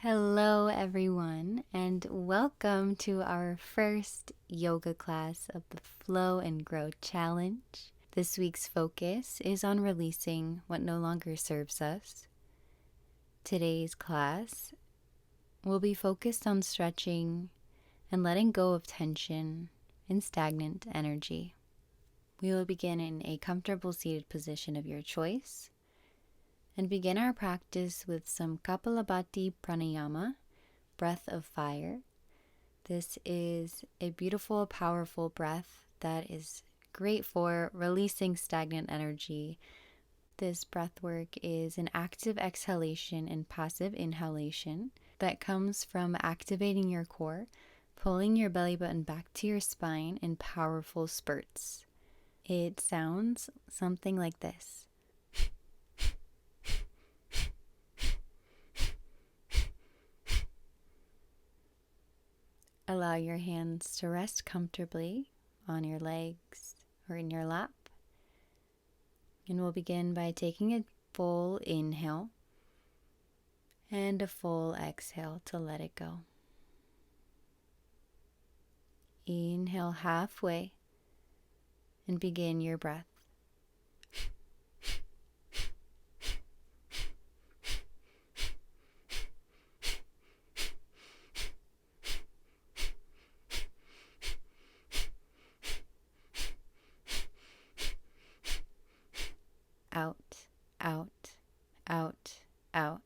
Hello, everyone, and welcome to our first yoga class of the Flow and Grow Challenge. This week's focus is on releasing what no longer serves us. Today's class will be focused on stretching and letting go of tension and stagnant energy. We will begin in a comfortable seated position of your choice and begin our practice with some Kapalabhati Pranayama, breath of fire. This is a beautiful, powerful breath that is great for releasing stagnant energy. This breath work is an active exhalation and passive inhalation that comes from activating your core, pulling your belly button back to your spine in powerful spurts. It sounds something like this. Allow your hands to rest comfortably on your legs or in your lap. And we'll begin by taking a full inhale and a full exhale to let it go. Inhale halfway and begin your breath. Out, out, out, out.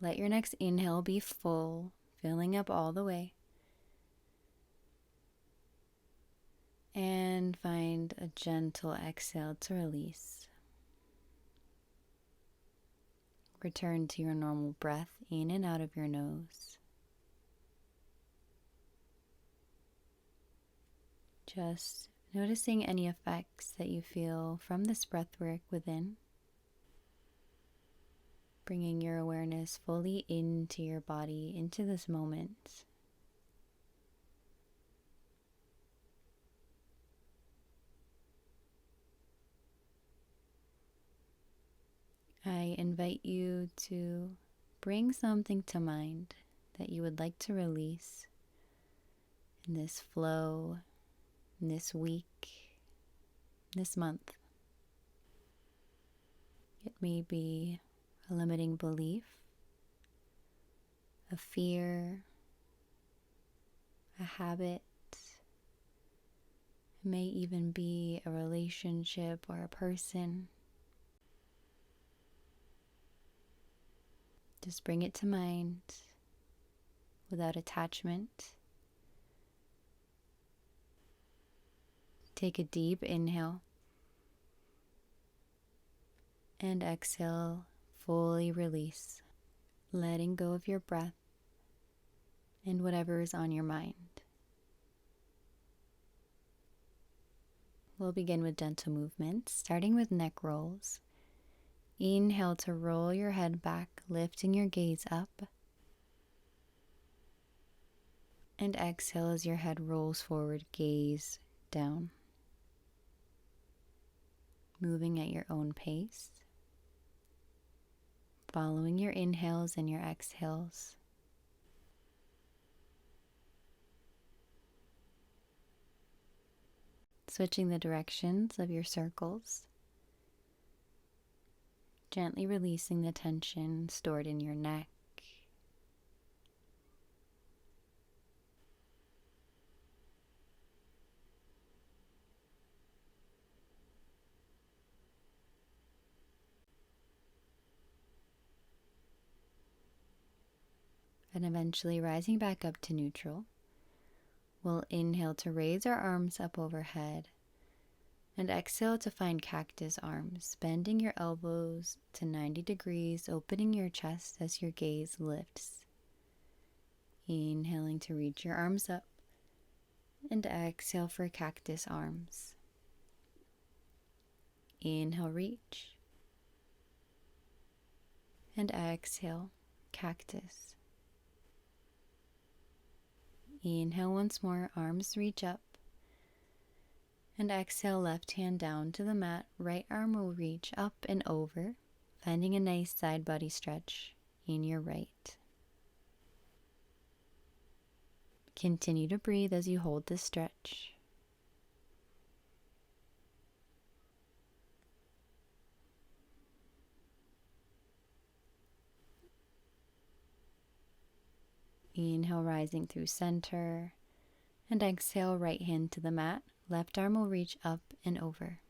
Let your next inhale be full, filling up all the way. And find a gentle exhale to release. Return to your normal breath in and out of your nose. Just noticing any effects that you feel from this breath work within. Bringing your awareness fully into your body, into this moment. I invite you to bring something to mind that you would like to release in this flow, in this week, this month. It may be a limiting belief, a fear, a habit. It may even be a relationship or a person. Just bring it to mind without attachment. Take a deep inhale and exhale, fully release, letting go of your breath and whatever is on your mind. We'll begin with gentle movements, starting with neck rolls. Inhale to roll your head back, lifting your gaze up. And exhale as your head rolls forward, gaze down. Moving at your own pace. Following your inhales and your exhales. Switching the directions of your circles. Gently releasing the tension stored in your neck. And eventually rising back up to neutral. We'll inhale to raise our arms up overhead. And exhale to find cactus arms, bending your elbows to 90 degrees, opening your chest as your gaze lifts. Inhaling to reach your arms up, and exhale for cactus arms. Inhale, reach, and exhale, cactus. Inhale once more, arms reach up, And exhale, left hand down to the mat. Right arm will reach up and over, finding a nice side body stretch in your right. Continue to breathe as you hold this stretch. Inhale, rising through center. And exhale, right hand to the mat. Left arm will reach up and over.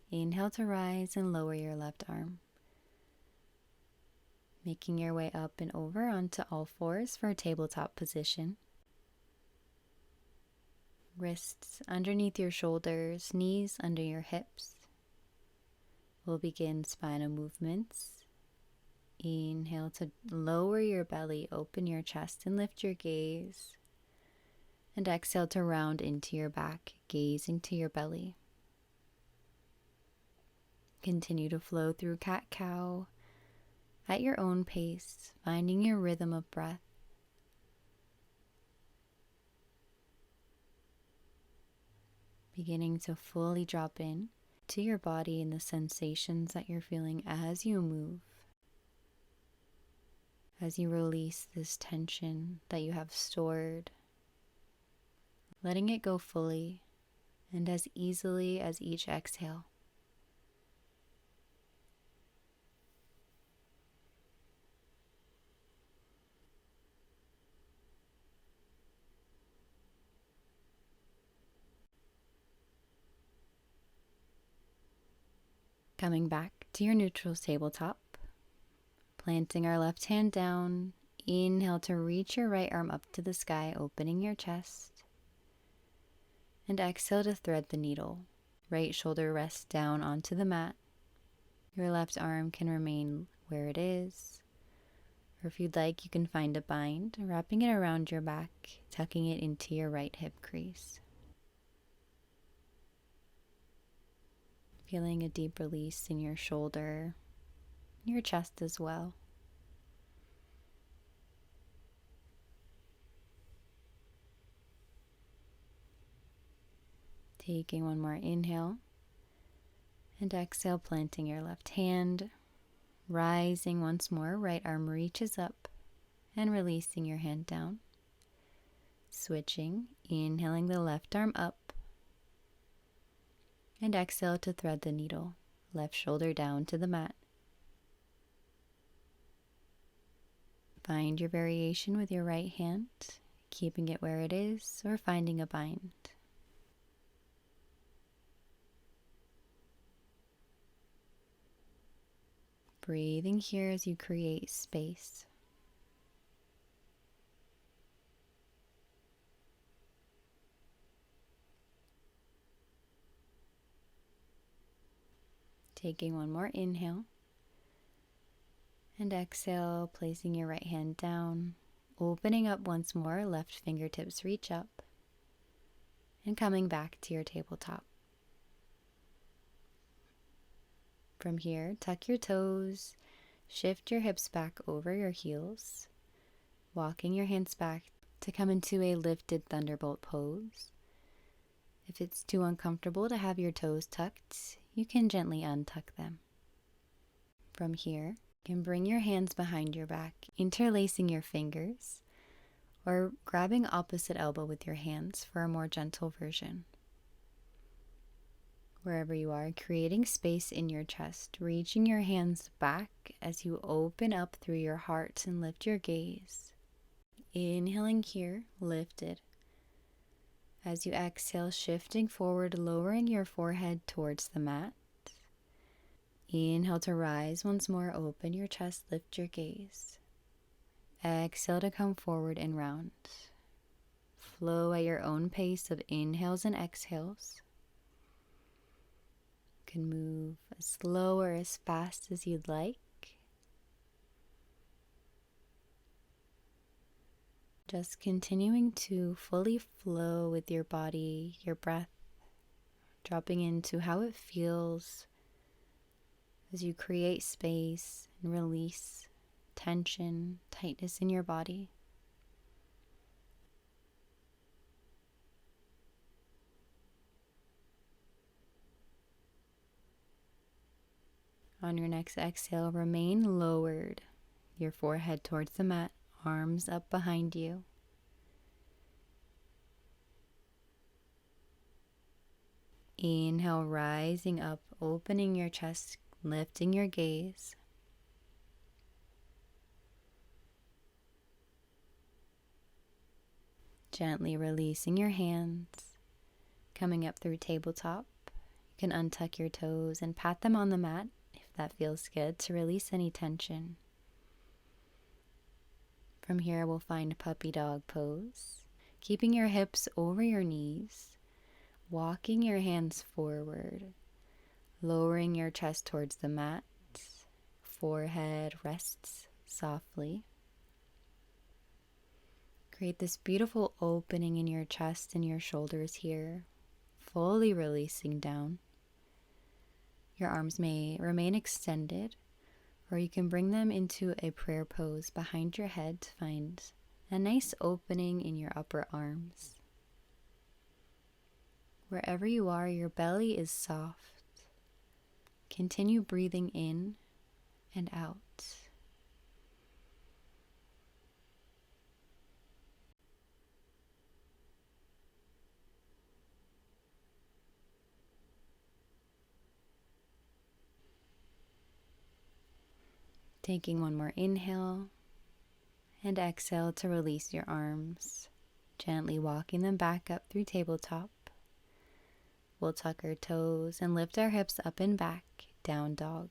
Inhale to rise and lower your left arm. Making your way up and over onto all fours for a tabletop position. Wrists underneath your shoulders, knees under your hips. We'll begin spinal movements. Inhale to lower your belly, open your chest and lift your gaze. And exhale to round into your back, gazing to your belly. Continue to flow through cat-cow at your own pace, finding your rhythm of breath. Beginning to fully drop in to your body and the sensations that you're feeling as you move. As you release this tension that you have stored, letting it go fully and as easily as each exhale. Coming back to your neutral tabletop, planting our left hand down. Inhale to reach your right arm up to the sky, opening your chest. And exhale to thread the needle. Right shoulder rests down onto the mat. Your left arm can remain where it is. Or if you'd like, you can find a bind, wrapping it around your back, tucking it into your right hip crease. Feeling a deep release in your shoulder, your chest as well. Taking one more inhale and exhale, planting your left hand, rising once more, right arm reaches up and releasing your hand down. Switching, inhaling the left arm up and exhale to thread the needle, left shoulder down to the mat. Find your variation with your right hand, keeping it where it is or finding a bind. Breathing here as you create space. Taking one more inhale. And exhale, placing your right hand down, opening up once more, left fingertips reach up, and coming back to your tabletop. From here, tuck your toes, shift your hips back over your heels, walking your hands back to come into a lifted thunderbolt pose. If it's too uncomfortable to have your toes tucked, you can gently untuck them. From here, you can bring your hands behind your back, interlacing your fingers, or grabbing opposite elbow with your hands for a more gentle version. Wherever you are, creating space in your chest, reaching your hands back as you open up through your heart and lift your gaze. Inhaling here, lifted. As you exhale, shifting forward, lowering your forehead towards the mat. Inhale to rise once more, open your chest, lift your gaze. Exhale to come forward and round. Flow at your own pace of inhales and exhales. You can move as slow or as fast as you'd like. Just continuing to fully flow with your body, your breath, dropping into how it feels as you create space and release tension, tightness in your body. On your next exhale, remain lowered, your forehead towards the mat, arms up behind you. Inhale, rising up, opening your chest, lifting your gaze. Gently releasing your hands, coming up through tabletop. You can untuck your toes and pat them on the mat if that feels good to release any tension. From here, we'll find puppy dog pose, keeping your hips over your knees, walking your hands forward, lowering your chest towards the mat, forehead rests softly. Create this beautiful opening in your chest and your shoulders here, fully releasing down. Your arms may remain extended, or you can bring them into a prayer pose behind your head to find a nice opening in your upper arms. Wherever you are, your belly is soft. Continue breathing in and out. Taking one more inhale and exhale to release your arms, gently walking them back up through tabletop. We'll tuck our toes and lift our hips up and back, down dog.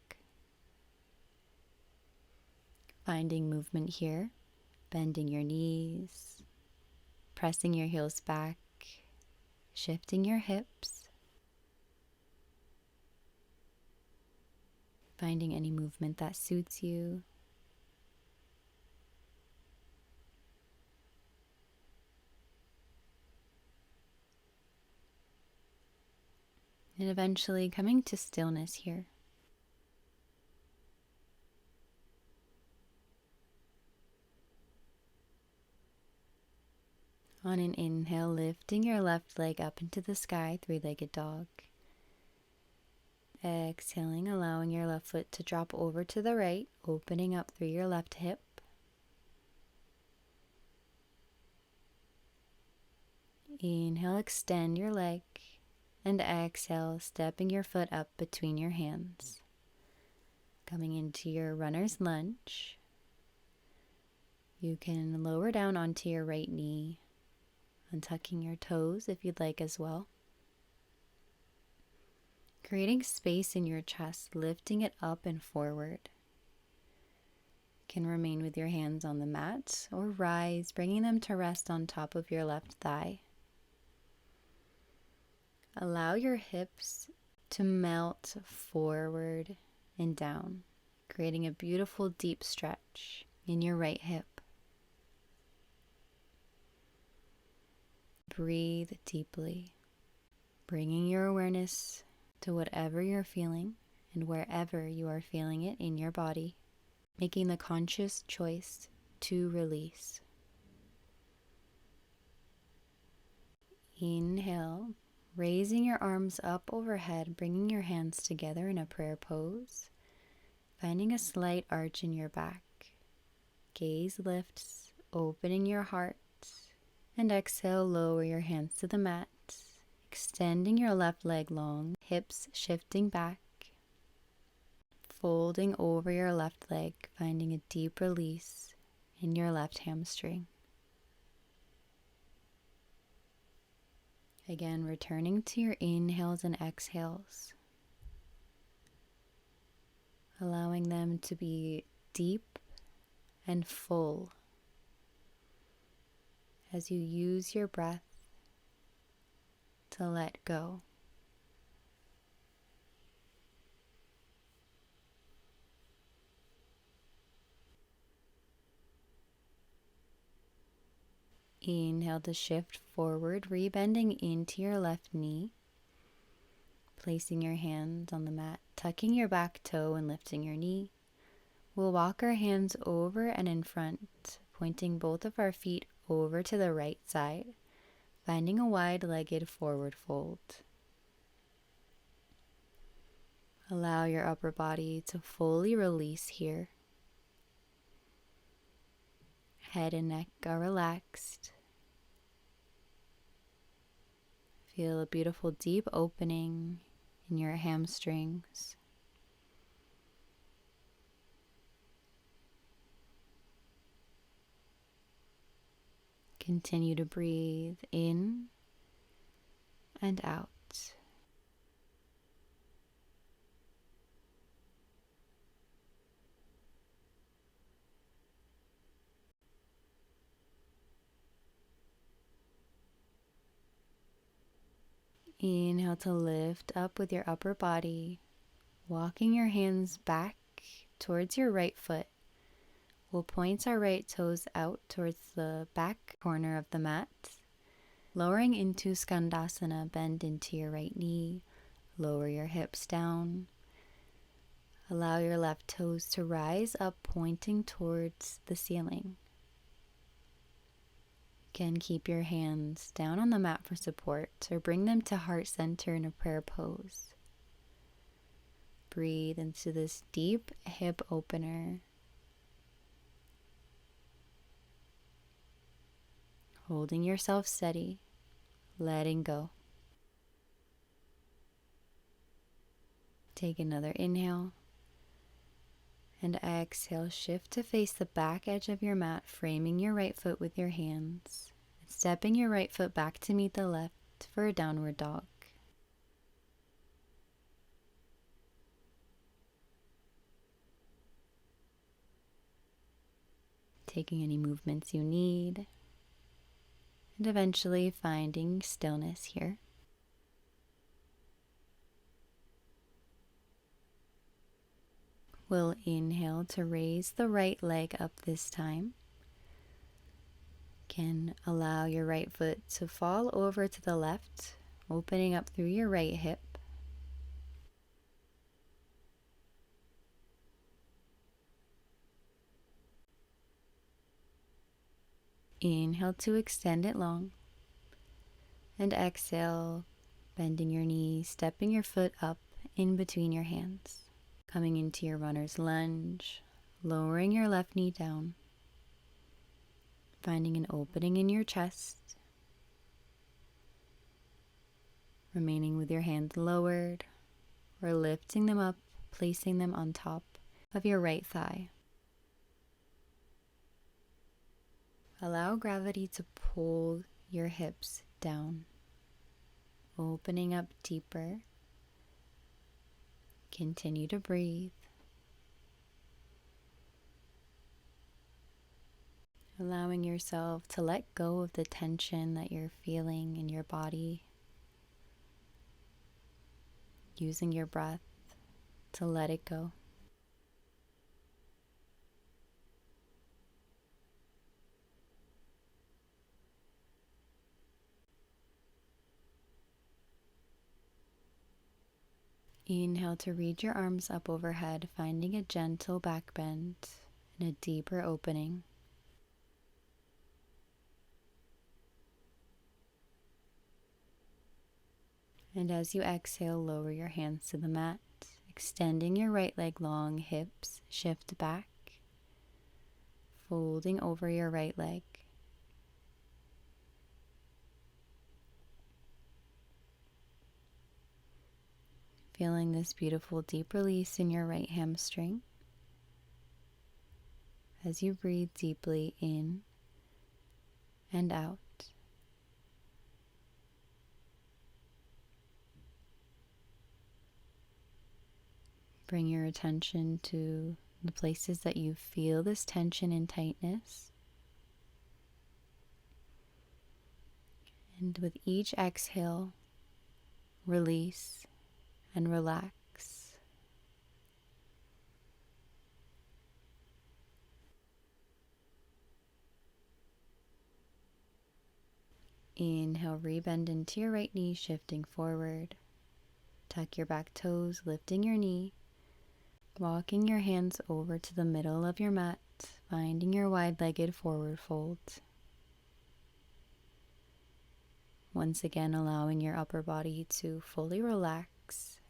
Finding movement here, bending your knees, pressing your heels back, shifting your hips. Finding any movement that suits you. And eventually coming to stillness here. On an inhale, lifting your left leg up into the sky, three-legged dog. Exhaling, allowing your left foot to drop over to the right, opening up through your left hip. Inhale, extend your leg, and exhale, stepping your foot up between your hands. Coming into your runner's lunge. You can lower down onto your right knee, untucking your toes if you'd like as well. Creating space in your chest, lifting it up and forward. You can remain with your hands on the mat or rise, bringing them to rest on top of your left thigh. Allow your hips to melt forward and down, creating a beautiful deep stretch in your right hip. Breathe deeply, bringing your awareness to whatever you're feeling and wherever you are feeling it in your body, making the conscious choice to release. Inhale, raising your arms up overhead, bringing your hands together in a prayer pose, finding a slight arch in your back. Gaze lifts, opening your heart, and exhale, lower your hands to the mat. Extending your left leg long, hips shifting back, folding over your left leg, finding a deep release in your left hamstring. Again, returning to your inhales and exhales, allowing them to be deep and full as you use your breath to let go. Inhale to shift forward, rebending into your left knee. Placing your hands on the mat, tucking your back toe and lifting your knee. We'll walk our hands over and in front, pointing both of our feet over to the right side, finding a wide-legged forward fold. Allow your upper body to fully release here. Head and neck are relaxed. Feel a beautiful deep opening in your hamstrings. Continue to breathe in and out. Inhale to lift up with your upper body, walking your hands back towards your right foot. We'll point our right toes out towards the back corner of the mat. Lowering into Skandasana, bend into your right knee, lower your hips down. Allow your left toes to rise up, pointing towards the ceiling. Again, keep your hands down on the mat for support or bring them to heart center in a prayer pose. Breathe into this deep hip opener. Holding yourself steady, letting go. Take another inhale. And exhale, shift to face the back edge of your mat, framing your right foot with your hands. Stepping your right foot back to meet the left for a downward dog. Taking any movements you need. And eventually finding stillness here. We'll inhale to raise the right leg up this time. Can allow your right foot to fall over to the left, opening up through your right hip. Inhale to extend it long. And exhale, bending your knees, stepping your foot up in between your hands. Coming into your runner's lunge, lowering your left knee down. Finding an opening in your chest. Remaining with your hands lowered or lifting them up, placing them on top of your right thigh. Allow gravity to pull your hips down, opening up deeper. Continue to breathe. Allowing yourself to let go of the tension that you're feeling in your body. Using your breath to let it go. Inhale to reach your arms up overhead, finding a gentle back bend and a deeper opening. And as you exhale, lower your hands to the mat, extending your right leg long, hips shift back, folding over your right leg. Feeling this beautiful deep release in your right hamstring. As you breathe deeply in and out. Bring your attention to the places that you feel this tension and tightness. And with each exhale, release and relax. Inhale, rebend into your right knee, shifting forward. Tuck your back toes, lifting your knee. Walking your hands over to the middle of your mat, finding your wide-legged forward fold. Once again, allowing your upper body to fully relax.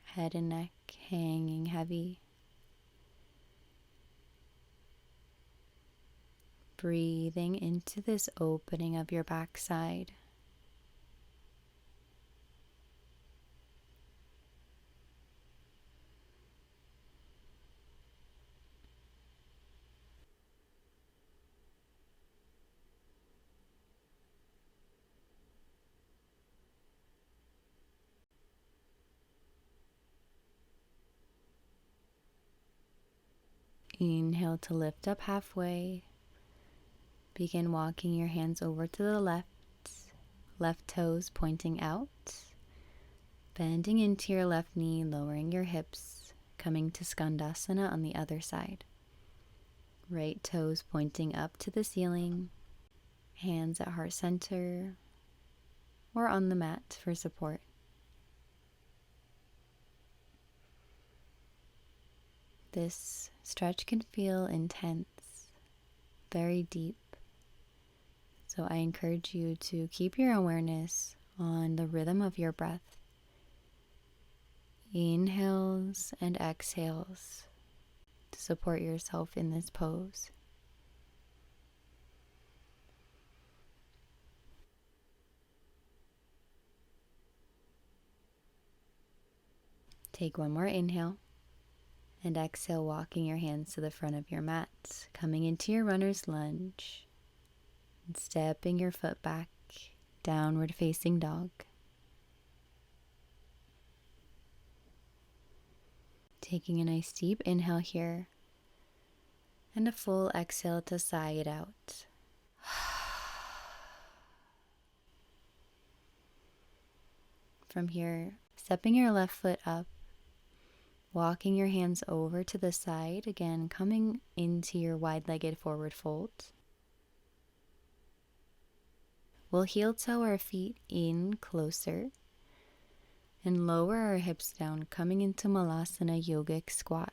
Head and neck hanging heavy. Breathing into this opening of your backside. Inhale to lift up halfway. Begin walking your hands over to the left toes pointing out. Bending into your left knee, lowering your hips, coming to Skandasana on the other side. Right toes pointing up to the ceiling, hands at heart center or on the mat for support. This stretch can feel intense, very deep. So I encourage you to keep your awareness on the rhythm of your breath. Inhales and exhales to support yourself in this pose. Take one more inhale and exhale, walking your hands to the front of your mat, coming into your runner's lunge and stepping your foot back, downward facing dog. Taking a nice deep inhale here and a full exhale to sigh it out. From here, stepping your left foot up, walking your hands over to the side, again coming into your wide-legged forward fold. We'll heel toe our feet in closer and lower our hips down, coming into Malasana yogic squat.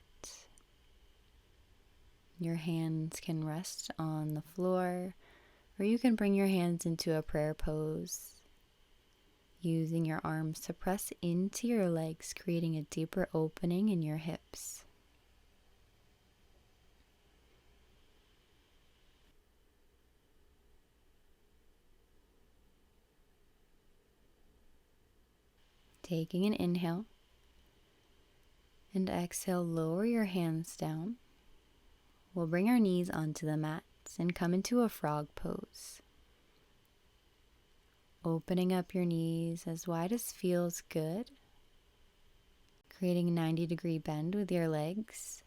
Your hands can rest on the floor, or you can bring your hands into a prayer pose, using your arms to press into your legs, creating a deeper opening in your hips. Taking an inhale and exhale, lower your hands down. We'll bring our knees onto the mats and come into a frog pose. Opening up your knees as wide as feels good. Creating a 90-degree bend with your legs.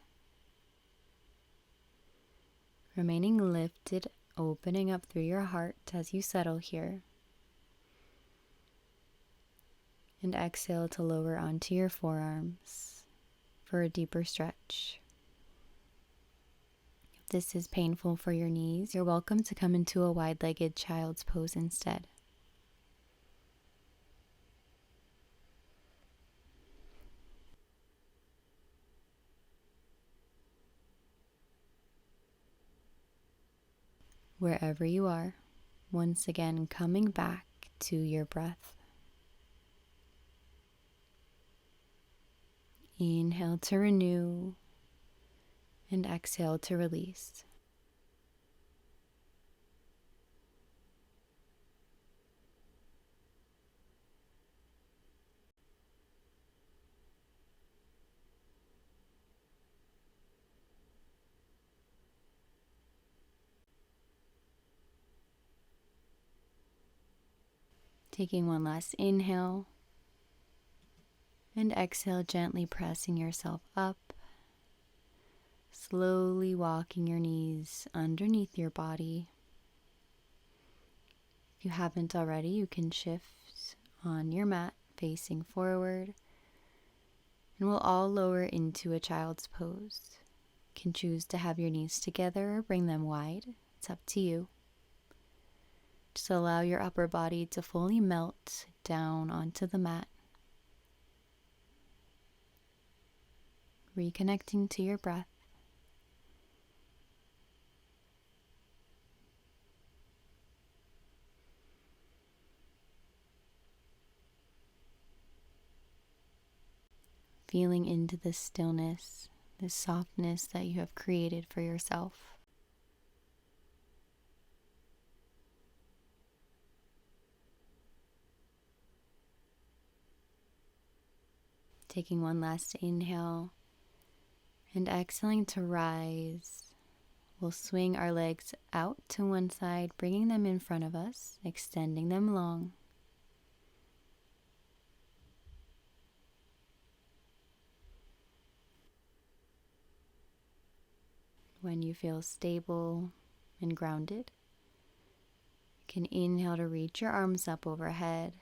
Remaining lifted, opening up through your heart as you settle here. And exhale to lower onto your forearms for a deeper stretch. If this is painful for your knees, you're welcome to come into a wide-legged child's pose instead. Wherever you are, once again coming back to your breath. Inhale to renew and exhale to release. Taking one last inhale and exhale, gently pressing yourself up, slowly walking your knees underneath your body. If you haven't already, you can shift on your mat facing forward, and we'll all lower into a child's pose. You can choose to have your knees together or bring them wide. It's up to you. Just allow your upper body to fully melt down onto the mat. Reconnecting to your breath. Feeling into the stillness, the softness that you have created for yourself. Taking one last inhale and exhaling to rise. We'll swing our legs out to one side, bringing them in front of us, extending them long. When you feel stable and grounded, you can inhale to reach your arms up overhead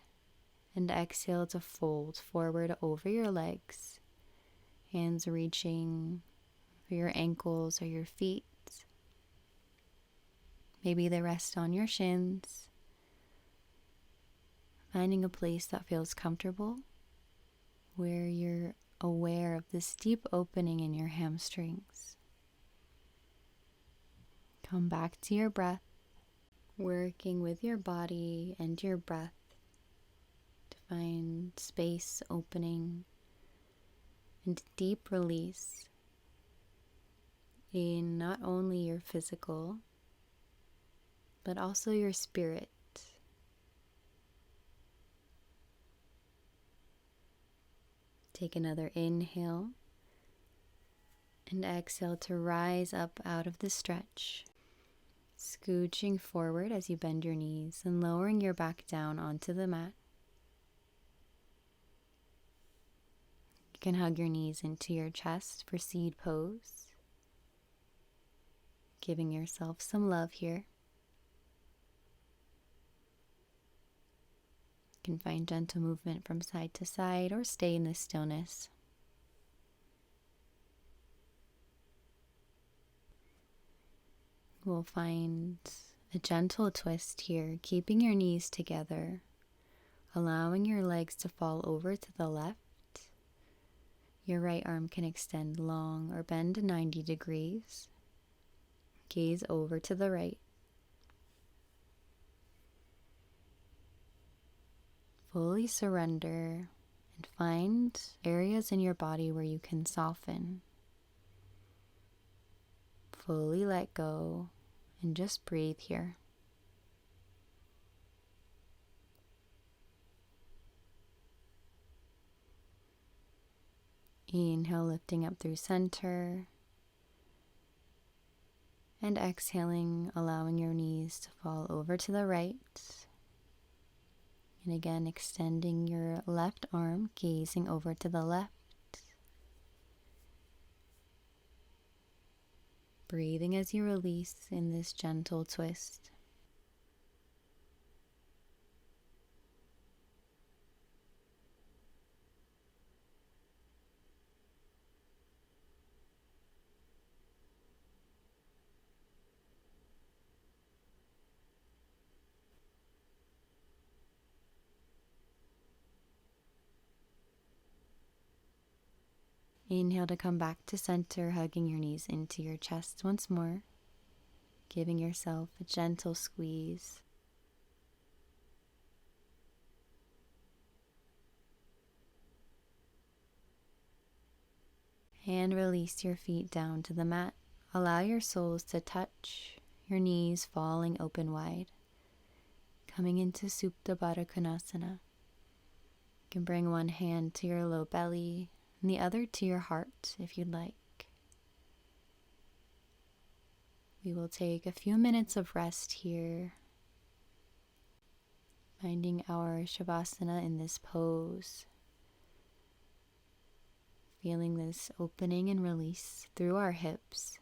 and exhale to fold forward over your legs, hands reaching for your ankles or your feet. Maybe they rest on your shins, finding a place that feels comfortable, where you're aware of this deep opening in your hamstrings. Come back to your breath, working with your body and your breath to find space opening and deep release in not only your physical, but also your spirit. Take another inhale and exhale to rise up out of the stretch. Scooching forward as you bend your knees and lowering your back down onto the mat. You can hug your knees into your chest for seed pose. Giving yourself some love here. You can find gentle movement from side to side or stay in the stillness. We'll find a gentle twist here, keeping your knees together, allowing your legs to fall over to the left. Your right arm can extend long or bend 90 degrees. Gaze over to the right. Fully surrender and find areas in your body where you can soften. Fully let go and just breathe here. Inhale, lifting up through center. And exhaling, allowing your knees to fall over to the right. And again, extending your left arm, gazing over to the left. Breathing as you release in this gentle twist. Inhale to come back to center, hugging your knees into your chest once more, giving yourself a gentle squeeze. And release your feet down to the mat. Allow your soles to touch, your knees falling open wide. Coming into Supta Baddha Konasana. You can bring one hand to your low belly and the other to your heart if you'd like. We will take a few minutes of rest here, finding our Shavasana in this pose, feeling this opening and release through our hips.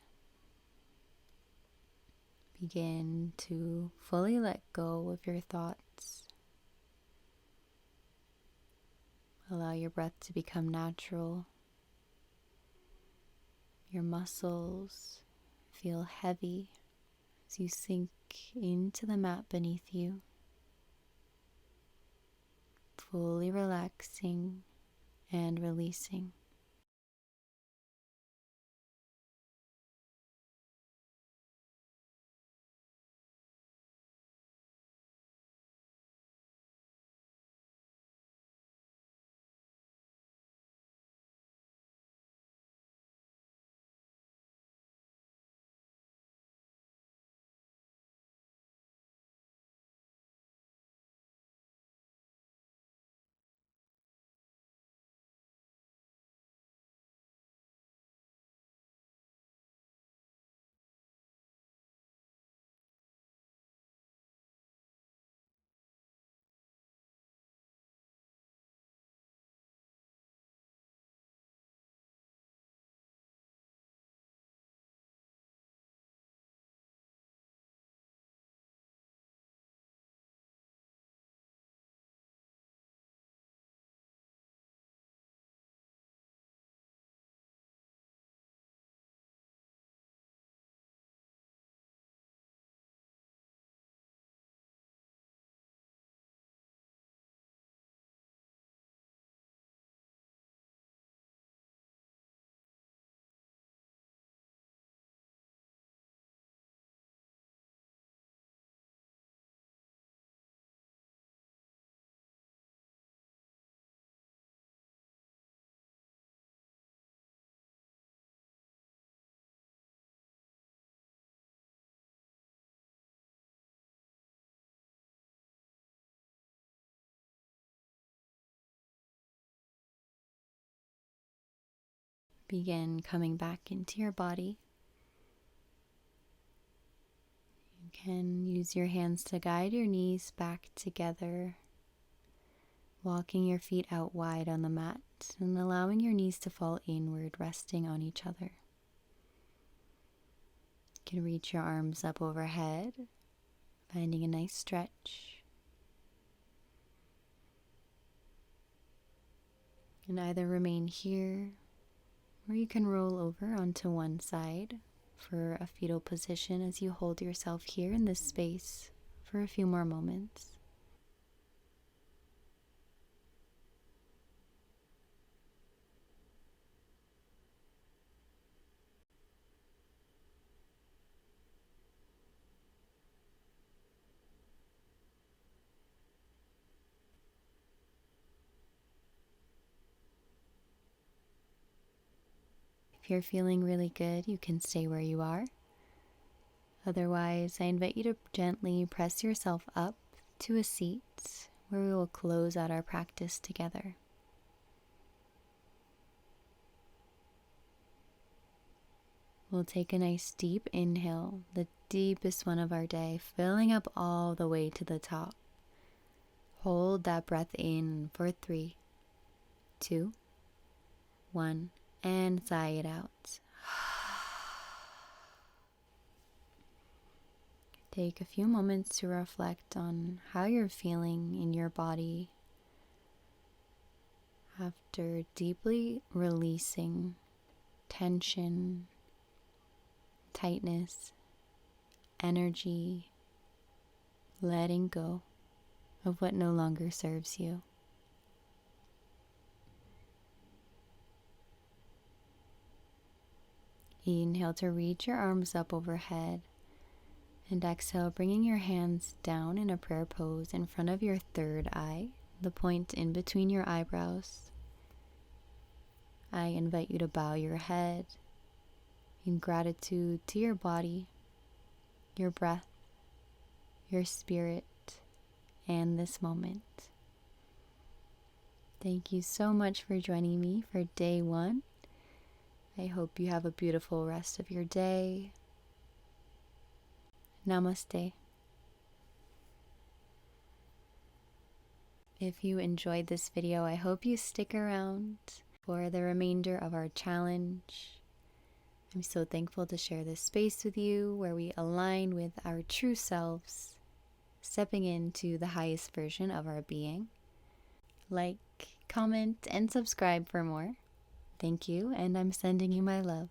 Begin to fully let go of your thoughts. Allow your breath to become natural. Your muscles feel heavy, as you sink into the mat beneath you, fully relaxing and releasing. Begin coming back into your body. You can use your hands to guide your knees back together, walking your feet out wide on the mat and allowing your knees to fall inward, resting on each other. You can reach your arms up overhead, finding a nice stretch. And either remain here or you can roll over onto one side for a fetal position as you hold yourself here in this space for a few more moments. If you're feeling really good, you can stay where you are. Otherwise, I invite you to gently press yourself up to a seat where we will close out our practice together. We'll take a nice deep inhale, the deepest one of our day, filling up all the way to the top. Hold that breath in for 3, 2, 1, and sigh it out. Take a few moments to reflect on how you're feeling in your body after deeply releasing tension, tightness, energy, letting go of what no longer serves you. Inhale to reach your arms up overhead, and exhale, bringing your hands down in a prayer pose in front of your third eye, the point in between your eyebrows. I invite you to bow your head in gratitude to your body, your breath, your spirit, and this moment. Thank you so much for joining me for day 1. I hope you have a beautiful rest of your day. Namaste. If you enjoyed this video, I hope you stick around for the remainder of our challenge. I'm so thankful to share this space with you where we align with our true selves, stepping into the highest version of our being. Like, comment, and subscribe for more. Thank you, and I'm sending you my love.